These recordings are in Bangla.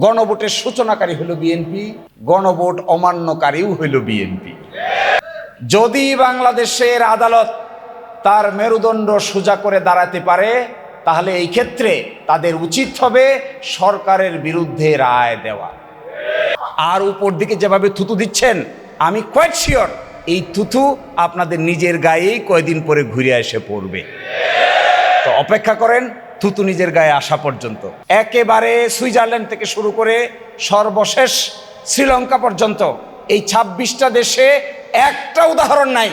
গণভোটের সূচনাকারী হলো বিএনপি, গণভোট অমান্যকারীও হইল বিএনপি। যদি বাংলাদেশের আদালত তার মেরুদণ্ড সোজা করে দাঁড়াতে পারে, তাহলে এই ক্ষেত্রে তাদের উচিত হবে সরকারের বিরুদ্ধে রায় দেওয়া। আর উপর দিকে যেভাবে থুতু দিচ্ছেন, আমি কোয়াইট শিওর এই থুতু আপনাদের নিজের গায়েই কয়দিন পরে ঘুরে এসে পড়বে। তো অপেক্ষা করেন থুতু নিজের গায়ে আসা পর্যন্ত। একেবারে সুইজারল্যান্ড থেকে শুরু করে সর্বশেষ শ্রীলঙ্কা পর্যন্ত এই 26টা দেশে একটা উদাহরণ নাই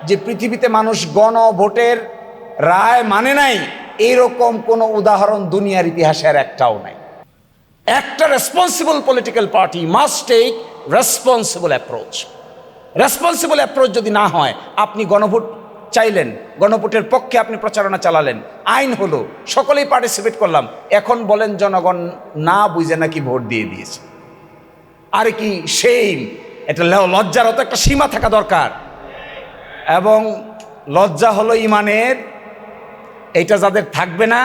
যে পৃথিবীতে মানুষ গণভোটের রায় মানে নাই, এইরকম কোনো উদাহরণ দুনিয়ার ইতিহাসে আর একটাও নাই। একটা responsible political party must take responsible approach. Responsible approach যদি না হয়, আপনি গণভোট চাইলেন, গণভোটের পক্ষে আপনি প্রচারণা চালালেন, আইন হলো, সকলেই পার্টিসিপেট করলাম, এখন বলেন জনগণ না বুঝে নাকি ভোট দিয়ে দিয়েছে। আরে কি সেইম! এটা লজ্জারও তো একটা সীমা থাকা দরকার। এবং লজ্জা হলো ইমানের, এইটা যাদের থাকবে না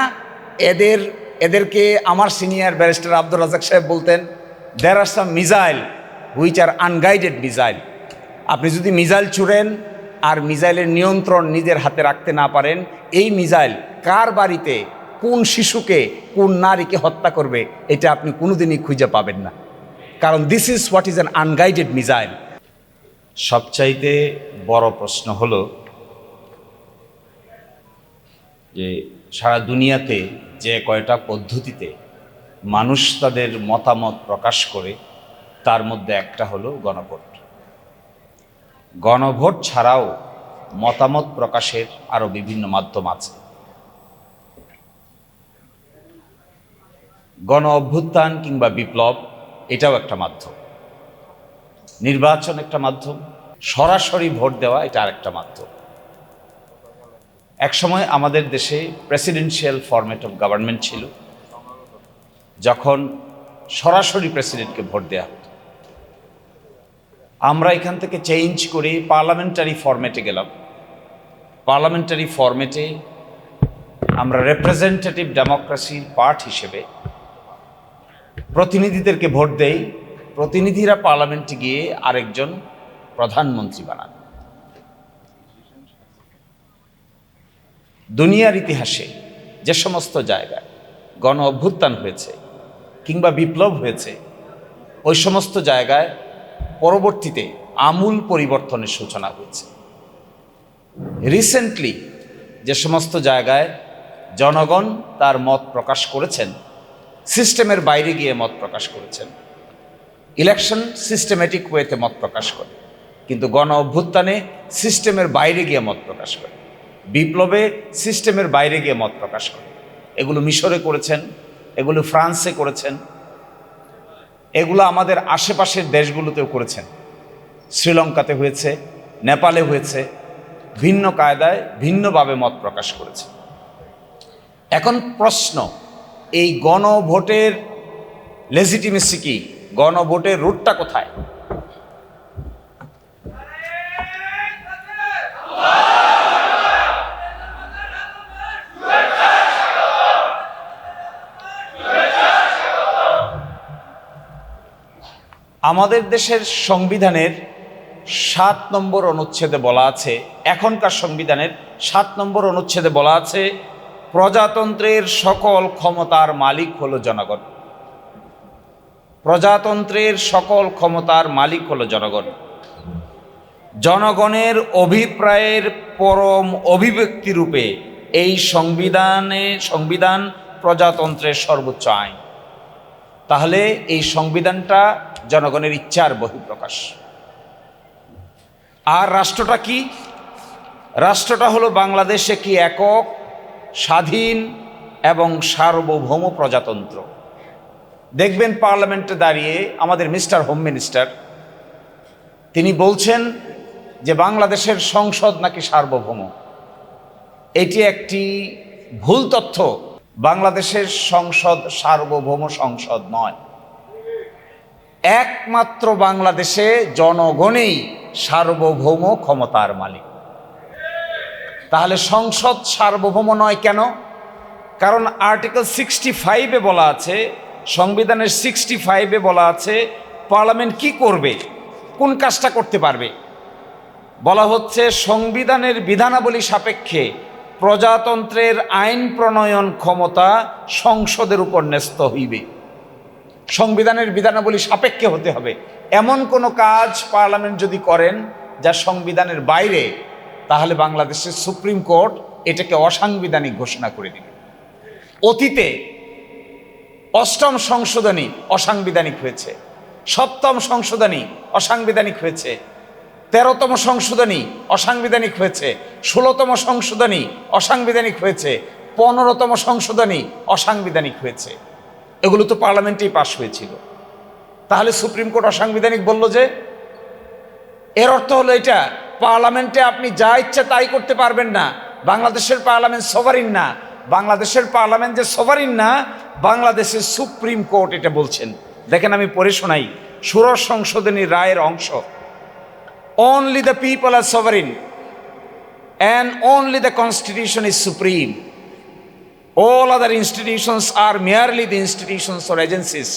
এদেরকে আমার সিনিয়র ব্যারিস্টার আব্দুর রাজ্জাক সাহেব বলতেন, there are some missile which are unguided missile. আপনি যদি মিসাইল ছুড়েন আর মিসাইলের নিয়ন্ত্রণ নিজের হাতে রাখতে না পারেন, এই মিসাইল কার বাড়িতে কোন শিশুকে কোন নারীকে হত্যা করবে এটা আপনি কোনোদিনই খুঁজে পাবেন না, কারণ this is what is an unguided missile. সবচাইতে বড় প্রশ্ন হলো যে সারা দুনিয়াতে যে কয়টা পদ্ধতিতে মানুষ তাদের মতামত প্রকাশ করে, তার মধ্যে একটা হলো গণভোট। গণভোট ছাড়াও মতামত প্রকাশের আরো বিভিন্ন মাধ্যম আছে। গণ অভ্যুত্থান কিংবা বিপ্লব এটাও একটা মাধ্যম, নির্বাচন একটা মাধ্যম, সরাসরি ভোট দেওয়া এটা আরেকটা মাধ্যম। একসময় আমাদের দেশে প্রেসিডেন্সিয়াল ফরম্যাট অফ গভর্নমেন্ট ছিল, যখন সরাসরি প্রেসিডেন্টকে ভোট দেওয়া হতো। আমরা এখান থেকে চেঞ্জ করে পার্লামেন্টারি ফরম্যাটে গেলাম। পার্লামেন্টারি ফরম্যাটে আমরা রিপ্রেজেন্টেটিভ ডেমোক্রেসির পার্ট হিসেবে প্রতিনিধিদেরকে ভোট দেই, প্রতিনিধিরা পার্লামেন্টে গিয়ে আরেকজন প্রধানমন্ত্রী বানান। দুনিয়ার ইতিহাসে যে সমস্ত জায়গায় গণ অভ্যুত্থান হয়েছে কিংবা বিপ্লব হয়েছে, ওই সমস্ত জায়গায় পরবর্তীতে আমূল পরিবর্তনের সূচনা হয়েছে। রিসেন্টলি যে সমস্ত জায়গায় জনগণ তার মত প্রকাশ করেছেন, সিস্টেমের বাইরে গিয়ে মত প্রকাশ করেছেন। ইলেকশন সিস্টেমেটিক ওয়েতে মত প্রকাশ করে, কিন্তু গণ অভ্যুত্থানে সিস্টেমের বাইরে গিয়ে মত প্রকাশ করে, বিপ্লবে সিস্টেমের বাইরে গিয়ে মত প্রকাশ করে। এগুলো মিশরে করেছেন, এগুলো ফ্রান্সে করেছেন, এগুলো আমাদের আশেপাশের দেশগুলোতেও করেছেন। শ্রীলঙ্কাতে হয়েছে, নেপালে হয়েছে, ভিন্ন কায়দায় ভিন্নভাবে মত প্রকাশ করেছে। এখন প্রশ্ন, এই গণভোটের লেজিটিমেসি কি? গণভোটের রুটটা কোথায়? আমাদের দেশের সংবিধানের 7 নম্বর অনুচ্ছেদে বলা আছে, এখনকার সংবিধানের 7 নম্বর অনুচ্ছেদে বলা আছে, প্রজাতন্ত্রের সকল ক্ষমতার মালিক হলো জনগণ। প্রজাতন্ত্রের সকল ক্ষমতার মালিক হলো জনগণ। জনগণের অভিপ্রায়ের পরম অভিব্যক্তি রূপে এই সংবিধান প্রজাতন্ত্রের সর্বোচ্চ আইন। তাহলে এই সংবিধানটা জনগণের ইচ্ছার বহিঃপ্রকাশ। আর রাষ্ট্রটা কি? রাষ্ট্রটা হলো বাংলাদেশ একটি একক, স্বাধীন এবং সার্বভৌম প্রজাতন্ত্র। দেখবেন পার্লামেন্টে দাঁড়িয়ে আমাদের মিস্টার হোম মিনিস্টার তিনি বলছেন যে বাংলাদেশের সংসদ নাকি সার্বভৌম। এটি একটি ভুল তথ্য। বাংলাদেশের সংসদ সার্বভৌম সংসদ নয়। একমাত্র বাংলাদেশে জনগণই সার্বভৌম ক্ষমতার মালিক। তাহলে সংসদ সার্বভৌম নয় কেন? কারণ আর্টিকেল 65-এ বলা আছে সংবিধানের 65-এ বলা আছে পার্লামেন্ট কি করবে, কোন কাজটা করতে পারবে। বলা হচ্ছে সংবিধানের বিধানাবলী সাপেক্ষে প্রজাতন্ত্রের আইন প্রণয়ন ক্ষমতা সংসদের উপর ন্যস্ত হইবে। সংবিধানের বিধানাবলী সাপেক্ষে হতে হবে। এমন কোনো কাজ পার্লামেন্ট যদি করেন যা সংবিধানের বাইরে, তাহলে বাংলাদেশের সুপ্রিম কোর্ট এটাকে অসাংবিধানিক ঘোষণা করে দিবে। অতীতে 8ম সংশোধনী অসাংবিধানিক হয়েছে, 7ম সংশোধনী অসাংবিধানিক হয়েছে, 13তম সংশোধনী অসাংবিধানিক হয়েছে, 16তম সংশোধনী অসাংবিধানিক হয়েছে, 15তম সংশোধনী অসাংবিধানিক হয়েছে। এগুলো তো পার্লামেন্টেই পাশ হয়েছিল। তাহলে সুপ্রিম কোর্ট অসাংবিধানিক বলল যে, এর অর্থ হলো এটা পার্লামেন্টে আপনি যা ইচ্ছা তাই করতে পারবেন না। বাংলাদেশের পার্লামেন্ট সভারিন না। বাংলাদেশের পার্লামেন্ট যে সভারিন না, বাংলাদেশের সুপ্রিম কোর্ট এটা বলছেন। দেখেন, আমি পড়ে শোনাই ষোড়শ সংশোধনী রায়ের অংশ। Only the people are sovereign and only the constitution is supreme. All other institutions are merely the institutions or agencies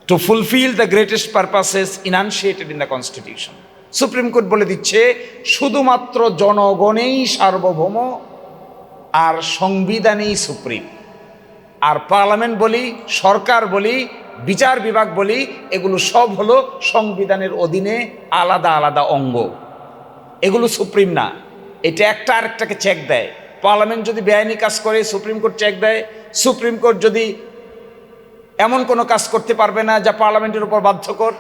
to fulfill the greatest purposes enunciated in the constitution. Supreme court বলে দিচ্ছে শুধুমাত্র জনগণেই সার্বভৌম, আর সংবিধানেই সুপ্রিম। আর পার্লামেন্ট বলি, সরকার বলি, বিচার বিভাগ বলি, এগুলো সব হলো সংবিধানের অধীনে আলাদা আলাদা অঙ্গ। এগুলো সুপ্রিম না। এটা একটা আরেকটাকে চেক দেয়। পার্লামেন্ট যদি বেআইনি কাজ করে সুপ্রিম কোর্ট চেক দেয়। সুপ্রিম কোর্ট যদি এমন কোনো কাজ করতে পারবে না যা পার্লামেন্টের উপর বাধ্যকর,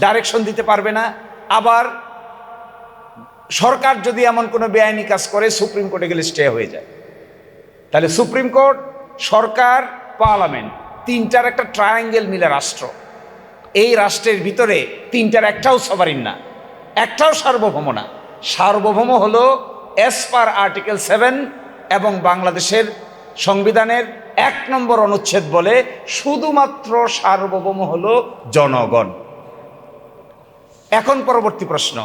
ডাইরেকশন দিতে পারবে না। আবার সরকার যদি এমন কোনো বেআইনি কাজ করে সুপ্রিম কোর্টে গেলে স্টে হয়ে যায়। তাহলে সুপ্রিম কোর্ট, সরকার, পার্লামেন্ট, তিনটার একটা ট্রায়াঙ্গেল মিলে রাষ্ট্র। এই রাষ্ট্রের ভিতরে তিনটার একটাও সভারিন না, একটাও সার্বভৌম না। সার্বভৌম হলো এস পার আর্টিকেল 7 এবং বাংলাদেশের সংবিধানের 1 নম্বর অনুচ্ছেদ বলে শুধুমাত্র সার্বভৌম হলো জনগণ। এখন পরবর্তী প্রশ্ন,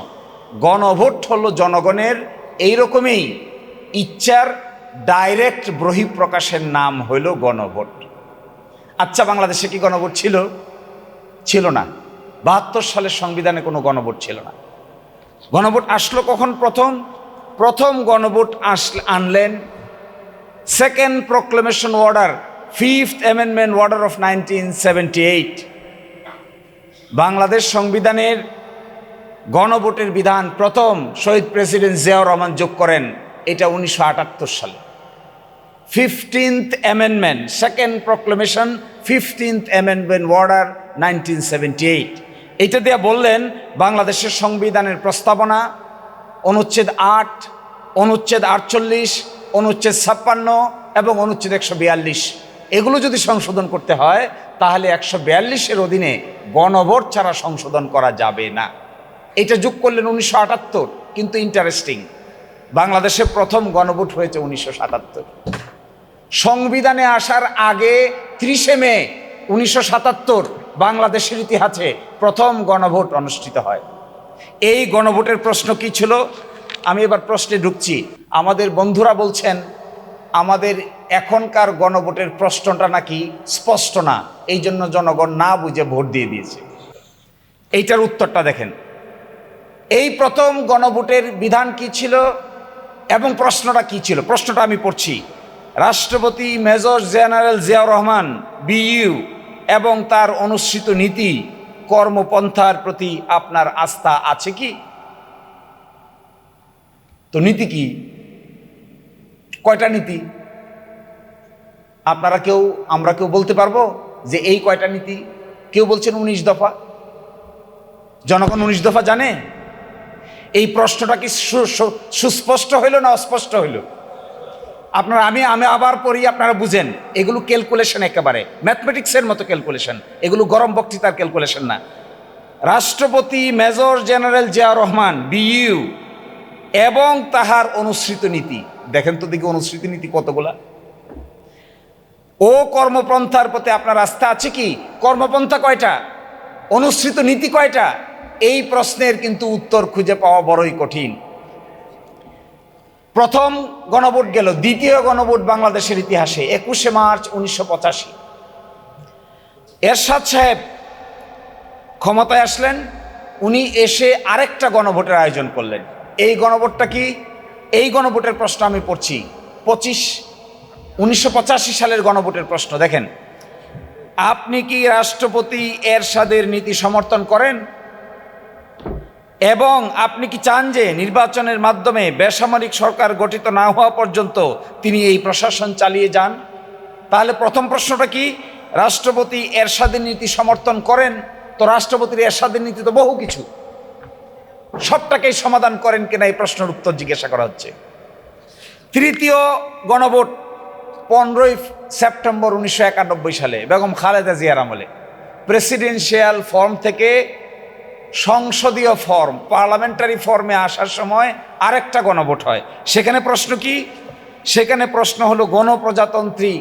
গণভোট হলো জনগণের এইরকমই ইচ্ছার ডাইরেক্ট বহিঃপ্রকাশের নাম হইল গণভোট। আচ্ছা, বাংলাদেশে কি গণভোট ছিল? ছিল না। 72 সালের সংবিধানে কোনো গণভোট ছিল না। গণভোট আসলো কখন? প্রথম গণভোট আনলেন second proclamation order, 5th amendment order of 1978। Bangladesh সংবিধানের গণভোটের বিধান প্রথম শহীদ প্রেসিডেন্ট জিয়াউর রহমান যোগ করেন, এটা 1978 সালে। 15th amendment, second proclamation, 15th amendment order 1978। এইটা দিয়ে বললেন বাংলাদেশের সংবিধানের প্রস্তাবনা, অনুচ্ছেদ 8, অনুচ্ছেদ 48, অনুচ্ছেদ 56 এবং অনুচ্ছেদ 142, এগুলো যদি সংশোধন করতে হয় তাহলে 142-এর অধীনে গণভোট ছাড়া সংশোধন করা যাবে না। এটা যোগ করলেন 1978। কিন্তু ইন্টারেস্টিং, বাংলাদেশে প্রথম গণভোট হয়েছে 1977। সংবিধানে আসার আগে 30শে মে 1977 বাংলাদেশের ইতিহাসে প্রথম গণভোট অনুষ্ঠিত হয়। এই গণভোটের প্রশ্ন কি ছিল? আমি এবার প্রশ্নে ঢুকছি। আমাদের বন্ধুরা বলছেন আমাদের এখনকার গণভোটের প্রশ্নটা নাকি স্পষ্ট না, এই জন্য জনগণ না বুঝে ভোট দিয়ে দিয়েছে। এইটার উত্তরটা দেখেন। এই প্রথম গণভোটের বিধান কি ছিল এবং প্রশ্নটা কি ছিল? প্রশ্নটা আমি পড়ছি। রাষ্ট্রপতি major general Ziaur Rahman BU এবং তার অনুসৃত নীতি কর্মপন্থার প্রতি আপনার আস্থা আছে কি? তো নীতি কি? কয়টা নীতি? আমরা কেউ বলতে পারবো যে এই কয়টা নীতি? কেউ বলছেন 19 দফা। জনগণ 19 দফা জানে? এই প্রশ্নটা কি সুস্পষ্ট হইল না অস্পষ্ট হইল? আমি আবার পড়ি, আপনারা বুঝেন। এগুলো ক্যালকুলেশন, একেবারে ম্যাথমেটিক্সের মতো ক্যালকুলেশন, এগুলো গরম বক্তৃতার ক্যালকুলেশন না। রাষ্ট্রপতি major general Ziaur Rahman BU এবং তাহার অনুসৃত নীতি, দেখেন তো দেখি অনুসৃত নীতি কতগুলা। ও কর্মপন্থার প্রতি আপনার আস্থা আছে কি? কর্মপন্থা কয়টা? অনুসৃত নীতি কয়টা? এই প্রশ্নের কিন্তু উত্তর খুঁজে পাওয়া বড়ই কঠিন। প্রথম গণভোট গেল। দ্বিতীয় গণভোট বাংলাদেশের ইতিহাসে 21শে মার্চ 1985। এরশাদ সাহেব ক্ষমতায় আসলেন, উনি এসে আরেকটা গণভোটের আয়োজন করলেন। এই গণভোটটা কি? এই গণভোটের প্রশ্ন আমি পড়ছি 1985 সালের গণভোটের প্রশ্ন। দেখেন, আপনি কি রাষ্ট্রপতি এরশাদের নীতি সমর্থন করেন এবং আপনি কি চান যে নির্বাচনের মাধ্যমে বেসামরিক সরকার গঠিত না হওয়া পর্যন্ত তিনি এই প্রশাসন চালিয়ে যান? তাহলে প্রথম প্রশ্নটা কি? রাষ্ট্রপতি এরশাদের নীতি সমর্থন করেন? তো রাষ্ট্রপতির এরশাদের নীতি তো বহু কিছু, সবটাকেই সমাধান করেন কিনা এই প্রশ্নের উত্তর জিজ্ঞাসা করা হচ্ছে। তৃতীয় গণভোট 15 সেপ্টেম্বর 1991 সালে বেগম খালেদা জিয়ার আমলে প্রেসিডেন্সিয়াল ফর্ম থেকে সংসদীয় ফর্ম, পার্লামেন্টারি ফর্মে আসার সময় আরেকটা গণভোট হয়। সেখানে প্রশ্ন কি? সেখানে প্রশ্ন হলো গণপ্রজাতন্ত্রী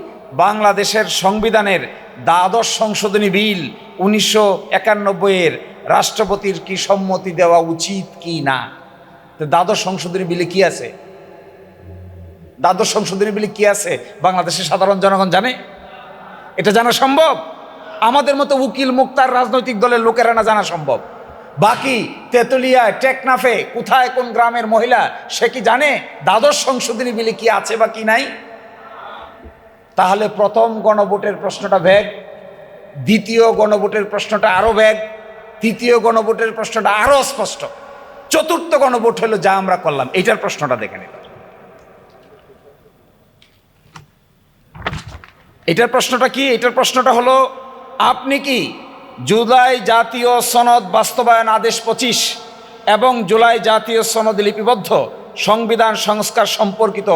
বাংলাদেশের সংবিধানের দ্বাদশ সংশোধনী বিল 1991 রাষ্ট্রপতির কি সম্মতি দেওয়া উচিত কি না। তো দ্বাদশ সংশোধনী বিলে কি আছে? দ্বাদশ সংশোধনী বিলে কি আছে বাংলাদেশের সাধারণ জনগণ জানে? এটা জানা সম্ভব? আমাদের মতো উকিল মুক্তার রাজনৈতিক দলের লোকেরা না জানা সম্ভব? বাকি তেতুলিয়ায়, টেকনাফে, কোথায় কোন গ্রামের মহিলা সে কি জানে দ্বাদশ সংশোধনী বিলে কি আছে বা কি নাই? তাহলে প্রথম গণভোটের প্রশ্নটা ভ্যাগ, দ্বিতীয় গণভোটের প্রশ্নটা আরো ভ্যাগ, তৃতীয় গণভোটের প্রশ্নটা আরো স্পষ্ট, চতুর্থ গণভোট হলো যা আমরা করলাম। এইটার প্রশ্নটা দেখে নিন। এটার প্রশ্নটা কি? এটার প্রশ্নটা হলো, আপনি কি জুলাই জাতীয় সনদ বাস্তবায়ন আদেশ 25 এবং জুলাই জাতীয় সনদে লিপিবদ্ধ সংবিধান সংস্কার সম্পর্কিত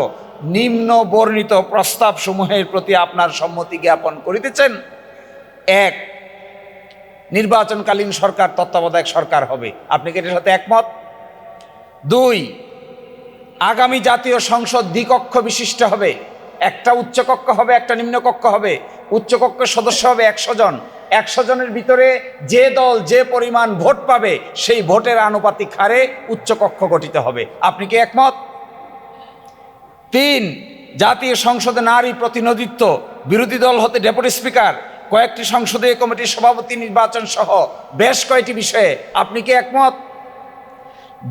নিম্ন বর্ণিত প্রস্তাব সমূহের প্রতি আপনার সম্মতি জ্ঞাপন করিতেছেন? 1, নির্বাচনকালীন সরকার তত্ত্বাবধায়ক সরকার হবে। আপনি কি এটার সাথে একমত? 2, আগামী জাতীয় সংসদ দ্বিকক্ষ বিশিষ্ট হবে, একটা উচ্চকক্ষ হবে, একটা নিম্নকক্ষ হবে। উচ্চকক্ষের সদস্য হবে 100 জন। 100 জনের ভিতরে যে দল যে পরিমাণ ভোট পাবে সেই ভোটের আনুপাতিক হারে উচ্চকক্ষ গঠিত হবে। আপনি কি একমত? 3, জাতীয় সংসদে নারী প্রতিনিধিত্ব, বিরোধী দল হতে ডেপুটি স্পিকার, কয়েকটি সংসদীয় কমিটির সভাপতি নির্বাচন সহ বেশ কয়েকটি বিষয়ে আপনি কি একমত?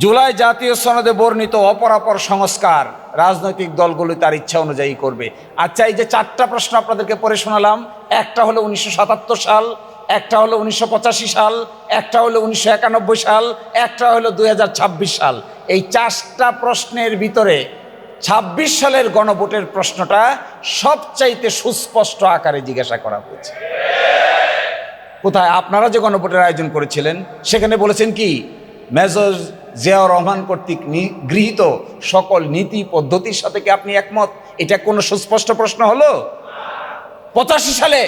জুলাই জাতীয় সনদে বর্ণিত অপরাপর সংস্কার রাজনৈতিক দলগুলি তার ইচ্ছা অনুযায়ী করবে। আচ্ছা, এই যে 4টা প্রশ্ন আপনাদেরকে পড়ে শোনালাম, একটা হলো 1977 সাল, একটা হলো 1985 সাল, একটা হলো 1991 সাল, একটা হলো 2026 সাল। এই 4টা প্রশ্নের ভিতরে 26 সালের গণভোটের প্রশ্নটা সবচাইতে সুস্পষ্ট আকারে জিজ্ঞাসা করা হয়েছে। কোথায়? আপনারা যে গণভোটের আয়োজন করেছিলেন সেখানে বলেছেন কি, মেজর জিয়াউর রহমান কর্তৃক গৃহীত সকল নীতি পদ্ধতির সাথে কি আপনি একমত? এটা কোনো সুস্পষ্ট প্রশ্ন হলো? 85 সালে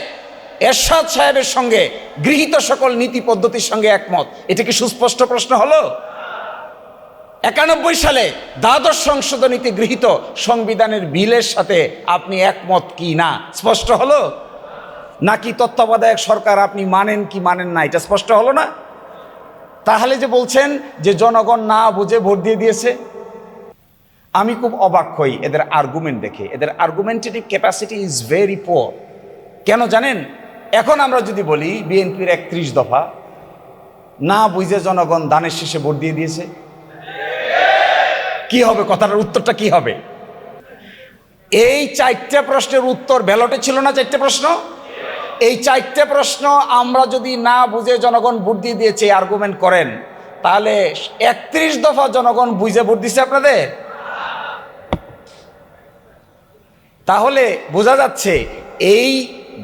এরশাদ সাহেবের সঙ্গে গৃহীত সকল নীতি পদ্ধতির সঙ্গে একমত, এটা কি সুস্পষ্ট প্রশ্ন হলো? 91 সালে দ্বাদশ সংশোধনীতে গৃহীত সংবিধানের বিলের সাথে আপনি একমত কি না স্পষ্ট হলো? নাকি তত্ত্বাবধায়ক সরকার আপনি মানেন কি মানেন না এটা স্পষ্ট হলো না? তাহলে যে বলছেন যে জনগণ না বুঝে ভোট দিয়ে দিয়েছে, আমি খুব অবাক হই এদের আর্গুমেন্ট দেখে। এদের argumentative capacity is very poor. কেন জানেন? এখন আমরা যদি বলি বিএনপির 31 দফা না বুঝে জনগণ দানের শেষে ভোট দিয়ে দিয়েছে, কি হবে? কথাটার উত্তরটা কি হবে? এই 4টে প্রশ্নের উত্তর ব্যালটে ছিল না? 4টে প্রশ্ন, এই 4টে প্রশ্ন আমরা যদি না বুঝে জনগণ ভোট দিয়ে দিয়েছে আর্গুমেন্ট করেন, তাহলে 31 দফা জনগণ বুঝে ভোট দিছে আপনাদের? তাহলে বোঝা যাচ্ছে এই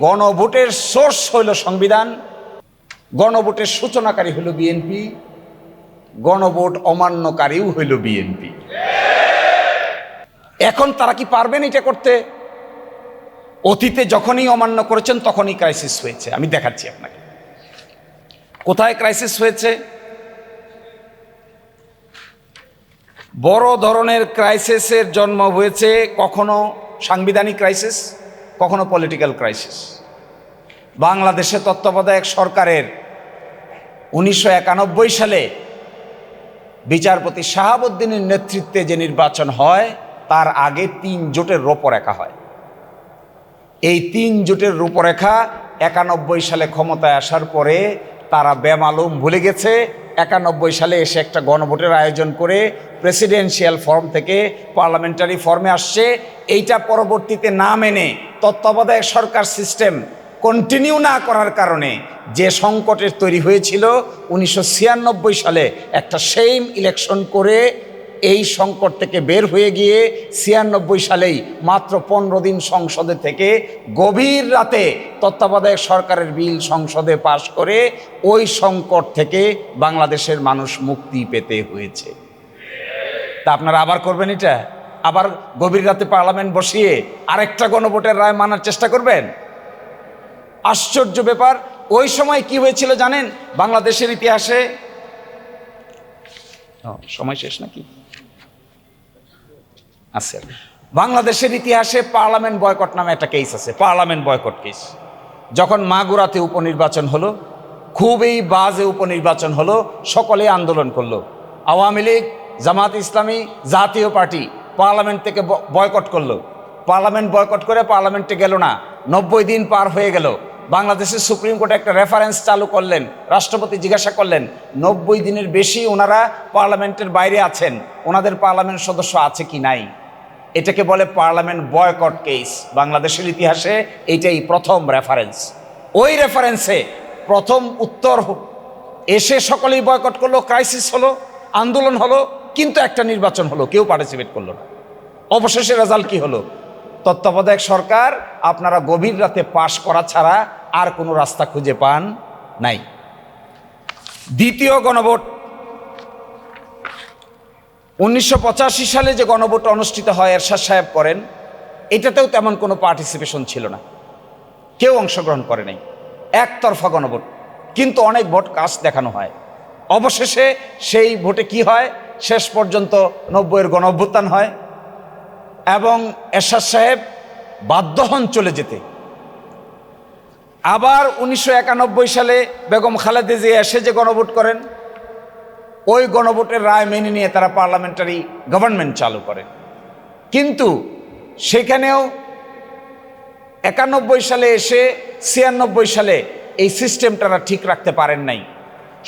গণভোটের সোর্স হইল সংবিধান, গণভোটের সূচনাকারী হইল বিএনপি, গণভোট অমান্যকারীও হইল বিএনপি। এখন তারা কি পারবেন এটা করতে? অতীতে যখনই অমান্য করেছেন তখনই ক্রাইসিস হয়েছে। আমি দেখাচ্ছি আপনাকে কোথায় ক্রাইসিস হয়েছে। বড় ধরনের ক্রাইসিসের জন্ম হয়েছে কখনো সাংবিধানিক ক্রাইসিস, কখনো পলিটিক্যাল ক্রাইসিস। বাংলাদেশে তত্ত্বাবধায়ক সরকারের 1991 সালে বিচারপতি শাহাবুদ্দিনের নেতৃত্বে যে নির্বাচন হয় তার আগে 3 জোটের রূপরেখা হয়। এই 3 জোটের রূপরেখা 91 সালে ক্ষমতায় আসার পরে তারা বেমালুম ভুলে গেছে। 91 সালে এসে একটা গণভোটের আয়োজন করে প্রেসিডেন্সিয়াল ফর্ম থেকে পার্লামেন্টারি ফর্মে আসছে। এইটা পরবর্তীতে না মেনে তত্ত্বাবধায়ক সরকার সিস্টেম কন্টিনিউ না করার কারণে যে সংকটের তৈরি হয়েছিল, 1996 সালে একটা সেইম ইলেকশন করে এই সংকট থেকে বের হয়ে গিয়ে 96 সালেই মাত্র 15 দিন সংসদে থেকে গভীর রাতে তত্ত্বাবধায়ক সরকারের বিল সংসদে পাশ করে ওই সংকট থেকে বাংলাদেশের মানুষ মুক্তি পেতে হয়েছে। তা আপনারা আবার করবেন এটা? আবার গভীর রাতে পার্লামেন্ট বসিয়ে আরেকটা গণভোটের রায় মানার চেষ্টা করবেন? আশ্চর্য ব্যাপার। ওই সময় কি হয়েছিল জানেন? বাংলাদেশের ইতিহাসে সময় শেষ নাকি আছে? বাংলাদেশের ইতিহাসে পার্লামেন্ট বয়কট নামে একটা কেস আছে, পার্লামেন্ট বয়কট কেস। যখন মাগুরাতে উপনির্বাচন হলো, খুবই বাজে উপনির্বাচন হলো, সকলেই আন্দোলন করলো। আওয়ামী লীগ, জামাত ইসলামী, জাতীয় পার্টি পার্লামেন্ট থেকে বয়কট করলো। পার্লামেন্ট বয়কট করে পার্লামেন্টে গেল না। 90 দিন পার হয়ে গেল। বাংলাদেশের সুপ্রিম কোর্টে একটা রেফারেন্স চালু করলেন। রাষ্ট্রপতি জিজ্ঞাসা করলেন, 90 দিনের বেশি ওনারা পার্লামেন্টের বাইরে আছেন, ওনাদের পার্লামেন্ট সদস্য আছে কি নাই? এটাকে বলে পার্লামেন্ট বয়কট কেস। বাংলাদেশের ইতিহাসে এইটাই প্রথম রেফারেন্স। ওই রেফারেন্সে প্রথম উত্তর এসে সকলেই বয়কট করলো, ক্রাইসিস হলো, আন্দোলন হলো, কিন্তু একটা নির্বাচন হলো, কেউ পার্টিসিপেট করলো না। অবশেষে রেজাল্ট কি হলো? তত্ত্বাবধায়ক সরকার আপনারা গভীর রাতে পাশ করা ছাড়া আর কোনো রাস্তা খুঁজে পান নাই। দ্বিতীয় গণভোট 1985 সালে যে গণভোট অনুষ্ঠিত হয়, এরশাদ সাহেব করেন, এটাতেও তেমন কোনো পার্টিসিপেশন ছিল না, কেউ অংশগ্রহণ করে নাই, একতরফা গণভোট, কিন্তু অনেক ভোট কাস্ট দেখানো হয়। অবশেষে সেই ভোটে কি হয়? শেষ পর্যন্ত 90-এর গণঅভ্যুত্থান হয় এবং এরশাদ সাহেব বাধ্য হন চলে যেতে। আবার 1991 সালে বেগম খালেদা জিয়া এসে যে গণভোট করেন, ওই গণভোটের রায় মেনে নিয়ে তারা পার্লামেন্টারি গভর্নমেন্ট চালু করে। কিন্তু সেখানেও 91 সালে এসে 96 সালে এই সিস্টেমটা ঠিক রাখতে পারেন নাই।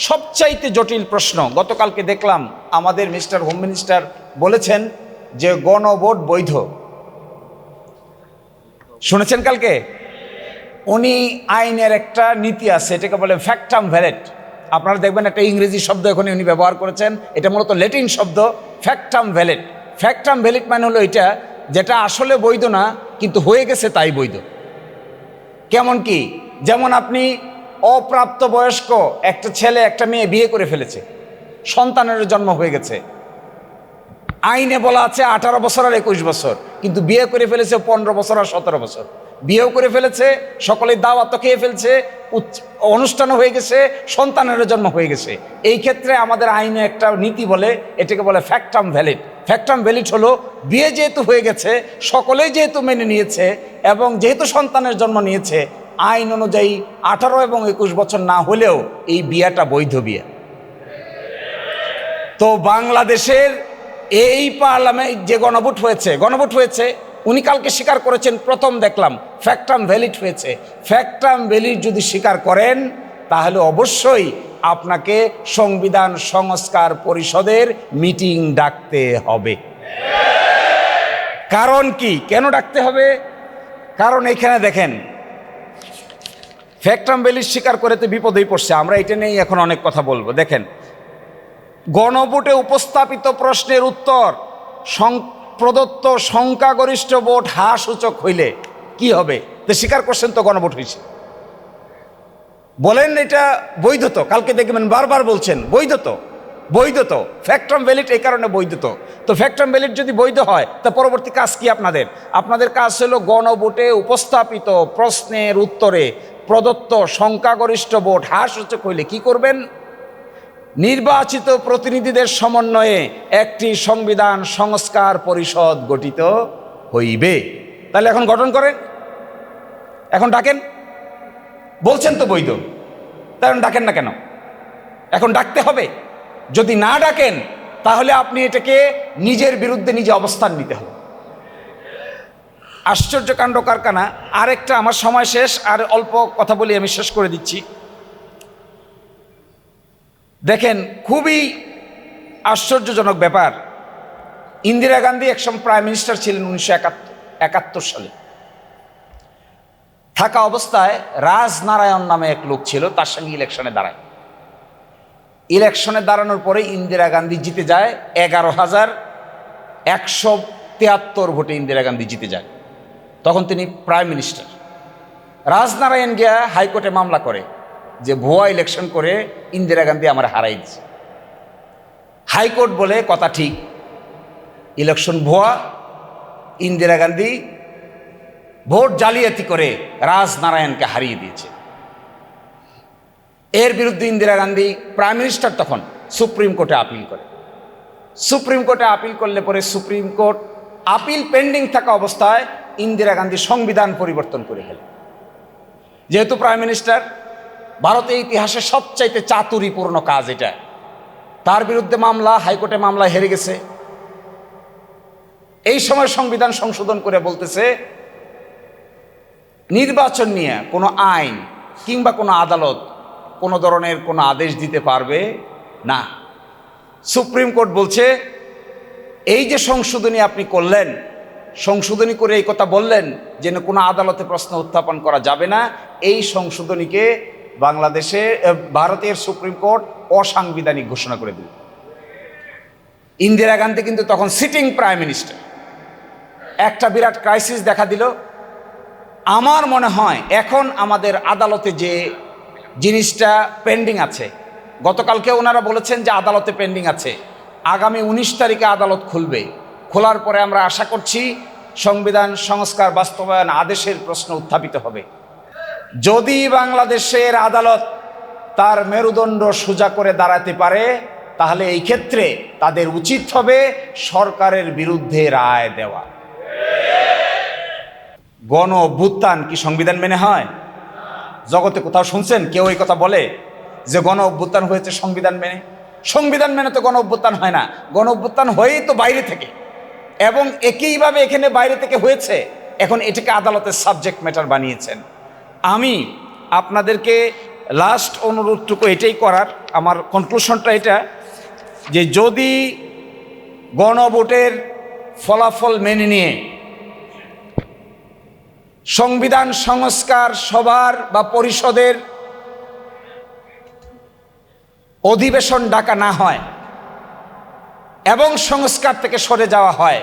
সবচাইতে জটিল প্রশ্ন, গতকালকে দেখলাম আমাদের মিস্টার হোম মিনিস্টার বলেছেন যে গণভোট বৈধ। শুনেছেন কালকে? উনি আইনের একটা নীতি আছে, এটাকে বলে ফ্যাক্টাম ভ্যালিড। আপনারা দেখবেন একটা ইংরেজি শব্দ এখন উনি ব্যবহার করেছেন, এটা মূলত ল্যাটিন শব্দ, ফ্যাক্টাম ভ্যালিড। ফ্যাক্টাম ভ্যালিড মানে হলো এটা যেটা আসলে বৈধ না, কিন্তু হয়ে গেছে তাই বৈধ। কেমন কি? যেমন আপনি অপ্রাপ্তবয়স্ক একটা ছেলে একটা মেয়ে বিয়ে করে ফেলেছে, সন্তানের জন্ম হয়ে গেছে, আইনে বলা আছে 18 বছর আর 21 বছর, কিন্তু বিয়ে করে ফেলেছে 15 বছর আর 17 বছর। বিয়েও করে ফেলেছে, সকলেই দাওয়াত খেয়ে ফেলছে, অনুষ্ঠানও হয়ে গেছে, সন্তানের জন্ম হয়ে গেছে। এই ক্ষেত্রে আমাদের আইনে একটা নীতি বলে, এটাকে বলে ফ্যাক্টাম ভ্যালিড। ফ্যাক্টাম ভ্যালিড হলো বিয়ে যেহেতু হয়ে গেছে, সকলেই যেহেতু মেনে নিয়েছে এবং যেহেতু সন্তানের জন্ম নিয়েছে, আইন অনুযায়ী 18 এবং 21 বছর না হলেও এই বিয়েটা বৈধ বিয়ে। তো বাংলাদেশের এই পার্লামেন্ট যে গণভোট হয়েছে, উনি কালকে স্বীকার করেছেন, প্রথম দেখলাম ফ্যাক্টাম ভ্যালিড হয়েছে। ফ্যাক্টাম ভ্যালিড যদি স্বীকার করেন, তাহলে অবশ্যই আপনাকে সংবিধান সংস্কার পরিষদের মিটিং ডাকতে হবে। কারণ কি? কেন ডাকতে হবে? কারণ এখানে দেখেন, ফ্যাক্টাম ভ্যালিড স্বীকার করে তো বিপদেই পড়ছে। আমরা এটা নিয়েই এখন অনেক কথা বলবো। দেখেন, গণভোটে উপস্থাপিত প্রশ্নের উত্তর প্রদত্ত সংখ্যাগরিষ্ঠ ভোট সূচক হইলে কি হবে? তো স্বীকার করছেন তো গণভোট হয়েছে, বলেন এটা বৈধ তো। কালকে দেখবেন বারবার বলছেন বৈধ তো ফ্যাক্টাম ভ্যালিড, এই কারণে বৈধ তো ফ্যাক্টাম ভ্যালিড যদি বৈধ হয়, তা পরবর্তী কাজ কি আপনাদের কাজ হলো গণভোটে উপস্থাপিত প্রশ্নের উত্তরে প্রদত্ত সংখ্যাগরিষ্ঠ ভোট সূচক হইলে কি করবেন? নির্বাচিত প্রতিনিধিদের সমন্বয়ে একটি সংবিধান সংস্কার পরিষদ গঠিত হইবে। তাহলে এখন গঠন করেন, এখন ডাকেন। বলছেন তো বৈধ, তাহলে ডাকেন না কেন? এখন ডাকতে হবে। যদি না ডাকেন, তাহলে আপনি এটাকে নিজের বিরুদ্ধে নিজে অবস্থান নিতে হবে। আশ্চর্য কাণ্ড কারখানা। আরেকটা, আমার সময় শেষ, আর অল্প কথা বলি, আমি শেষ করে দিচ্ছি। দেখেন, খুবই আশ্চর্যজনক ব্যাপার। ইন্দিরা গান্ধী একসময় প্রাইম মিনিস্টার ছিলেন 1971 সালে। থাকা অবস্থায় রাজনারায়ণ নামে এক লোক ছিল, তার সঙ্গে ইলেকশনে দাঁড়ায়। ইলেকশনে দাঁড়ানোর পরে ইন্দিরা গান্ধী জিতে যায়। 11,173 ভোটে ইন্দিরা গান্ধী জিতে যায়। তখন তিনি প্রাইম মিনিস্টার। রাজনারায়ণ গিয়া হাইকোর্টে মামলা করে যে ভুয়া ইলেকশন করে ইন্দিরা গান্ধী আমার হারাই দিচ্ছে। হাইকোর্ট বলে কথা ঠিক, ইলেকশন ভুয়া, ইন্দিরা গান্ধী ভোট জালিয়াতি করে রাজনারায়ণকে হারিয়ে দিয়েছে। এর বিরুদ্ধে ইন্দিরা গান্ধী প্রাইম মিনিস্টার তখন সুপ্রিম কোর্টে আপিল করে। সুপ্রিম কোর্টে আপিল করলে পরে সুপ্রিম কোর্ট আপিল পেন্ডিং থাকা অবস্থায় ইন্দিরা গান্ধী সংবিধান পরিবর্তন করে গেলেন। যেহেতু প্রাইম মিনিস্টার, ভারতের ইতিহাসে সবচাইতে চাতুরীপূর্ণ কাজ এটা। তার বিরুদ্ধে মামলা, হাইকোর্টে মামলা হেরে গেছে। এই সময় সংবিধান সংশোধন করে বলতেছে নির্বাচন নিয়ে কোনো আইন কিংবা কোনো আদালত কোনো ধরনের কোনো আদেশ দিতে পারবে না। সুপ্রিম কোর্ট বলছে এই যে সংশোধনী আপনি করলেন, সংশোধনী করে এই কথা বললেন যে কোনো আদালতে প্রশ্ন উত্থাপন করা যাবে না, এই সংশোধনীকে ভারতের সুপ্রিম কোর্ট অসাংবিধানিক ঘোষণা করে দিল। ইন্দিরা গান্ধী কিন্তু তখন সিটিং প্রাইম মিনিস্টার। একটা বিরাট ক্রাইসিস দেখা দিল। আমার মনে হয় এখন আমাদের আদালতে যে জিনিসটা পেন্ডিং আছে, গতকালকে ওনারা বলেছেন যে আদালতে পেন্ডিং আছে, আগামী 19 তারিখে আদালত খুলবে। খোলার পরে আমরা আশা করছি সংবিধান সংস্কার বাস্তবায়ন আদেশের প্রশ্ন উত্থাপিত হবে। যদি বাংলাদেশের আদালত তার মেরুদণ্ড সোজা করে দাঁড়াতে পারে, তাহলে এই ক্ষেত্রে তাদের উচিত হবে সরকারের বিরুদ্ধে রায় দেওয়া। গণ অভ্যুত্থান কি সংবিধান মেনে হয়? জগতে কোথাও শুনছেন কেউ এই কথা বলে যে গণ অভ্যুত্থান হয়েছে সংবিধান মেনে? সংবিধান মেনে তো গণ অভ্যুত্থান হয় না। গণ অভ্যুত্থান হয়েই তো বাইরে থেকে, এবং একইভাবে এখানে বাইরে থেকে হয়েছে। এখন এটাকে আদালতের সাবজেক্ট ম্যাটার বানিয়েছেন। আমি আপনাদেরকে লাস্ট অনুরোধটুকু এটাই করার, আমার কনক্লুশনটা এটা যে যদি গণভোটের ফলাফল মেনে নিয়ে সংবিধান সংস্কার সভার বা পরিষদের অধিবেশন ডাকা না হয় এবং সংস্কার থেকে সরে যাওয়া হয়,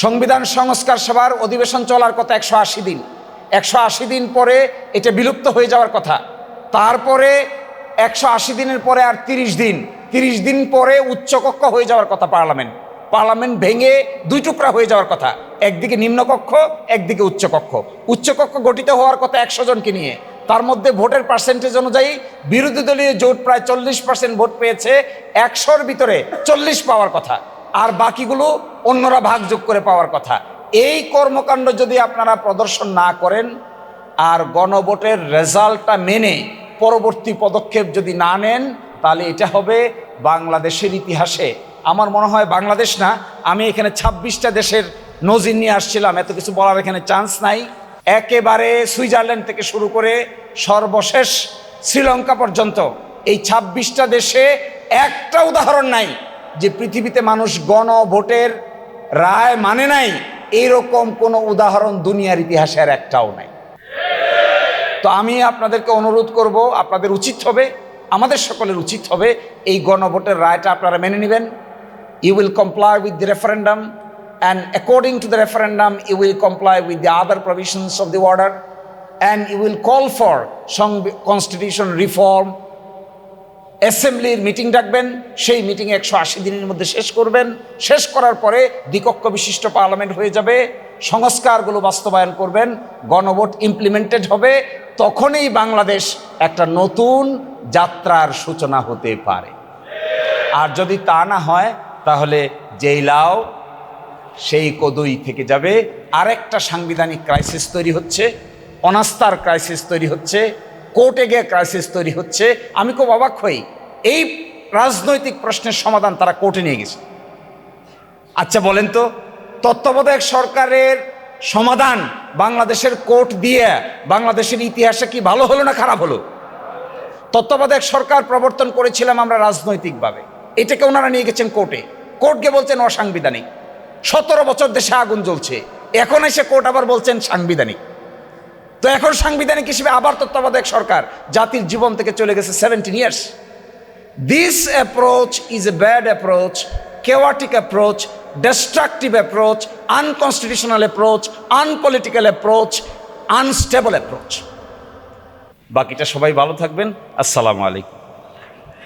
সংবিধান সংস্কার সভার অধিবেশন চলার কথা 180 দিন, 180 দিন পরে এটা বিলুপ্ত হয়ে যাওয়ার কথা, তারপরে 180 দিনের পরে আর 30 দিন পরে উচ্চকক্ষ হয়ে যাওয়ার কথা পার্লামেন্ট ভেঙে 2 টুকরা হয়ে যাওয়ার কথা, একদিকে নিম্নকক্ষ একদিকে উচ্চকক্ষ। উচ্চকক্ষ গঠিত হওয়ার কথা 100 জনকে নিয়ে, তার মধ্যে ভোটের পার্সেন্টেজ অনুযায়ী বিরোধী দলীয় জোট প্রায় 40% ভোট পেয়েছে, 100-র ভিতরে 40 পাওয়ার কথা, আর বাকিগুলো অন্যরা ভাগযোগ করে পাওয়ার কথা। এই কর্মকাণ্ড যদি আপনারা প্রদর্শন না করেন আর গণভোটের রেজাল্টটা মেনে পরবর্তী পদক্ষেপ যদি না নেন, তাহলে এটা হবে বাংলাদেশের ইতিহাসে, আমার মনে হয় বাংলাদেশ না, আমি এখানে 26টা দেশের নজির নিয়ে আসছিলাম, এত কিছু বলার এখানে চান্স নাই। একেবারে সুইজারল্যান্ড থেকে শুরু করে সর্বশেষ শ্রীলঙ্কা পর্যন্ত এই 26টা দেশে একটা উদাহরণ নাই যে পৃথিবীতে মানুষ গণভোটের রায় মানে নাই, এইরকম কোনো উদাহরণ দুনিয়ার ইতিহাসে আর একটাও নাই। তো আমি আপনাদেরকে অনুরোধ করব, আপনাদের উচিত হবে, আমাদের সকলের উচিত হবে এই গণভোটের রায়টা আপনারা মেনে নেবেন। You will comply with the referendum, and according to the referendum you will comply with the other provisions of the order, and you will call for constitution reform. অ্যাসেম্বলির মিটিং ডাকবেন, সেই মিটিং 180 দিনের মধ্যে শেষ করবেন। শেষ করার পরে দ্বিকক্ষ বিশিষ্ট পার্লামেন্ট হয়ে যাবে, সংস্কারগুলো বাস্তবায়ন করবেন, গণভোট ইমপ্লিমেন্টেড হবে। তখনই বাংলাদেশ একটা নতুন যাত্রার সূচনা হতে পারে। আর যদি তা না হয়, তাহলে যেই লাউ সেই কদুই থেকে যাবে। আরেকটা সাংবিধানিক ক্রাইসিস তৈরি হচ্ছে, অনাস্থার ক্রাইসিস তৈরি হচ্ছে, কোর্টে গিয়ে ক্রাইসিস তৈরি হচ্ছে। আমি খুব অবাক হই, এই রাজনৈতিক প্রশ্নের সমাধান তারা কোর্টে নিয়ে গেছে। আচ্ছা বলেন তো, তত্ত্বাবধায়ক সরকারের সমাধান বাংলাদেশের কোর্ট দিয়ে বাংলাদেশের ইতিহাসে কি ভালো হলো না খারাপ হলো? তত্ত্বাবধায়ক সরকার প্রবর্তন করেছিলাম আমরা রাজনৈতিকভাবে, এটাকে ওনারা নিয়ে গেছেন কোর্টে, কোর্টকে বলছেন অসাংবিধানিক। 17 বছর দেশে আগুন জ্বলছে, এখন এসে কোর্ট আবার বলছেন সাংবিধানিক। তো এখন সাংবিধানিক হিসেবে আবার তত্ত্বাবধায়ক সরকার জাতির জীবন থেকে চলে গেছে 17 years. This approach is a bad approach, chaotic approach, destructive approach, unconstitutional approach, unpolitical approach, unstable approach। বাকিটা সবাই ভালো থাকবেন। আসসালামু আলাইকুম।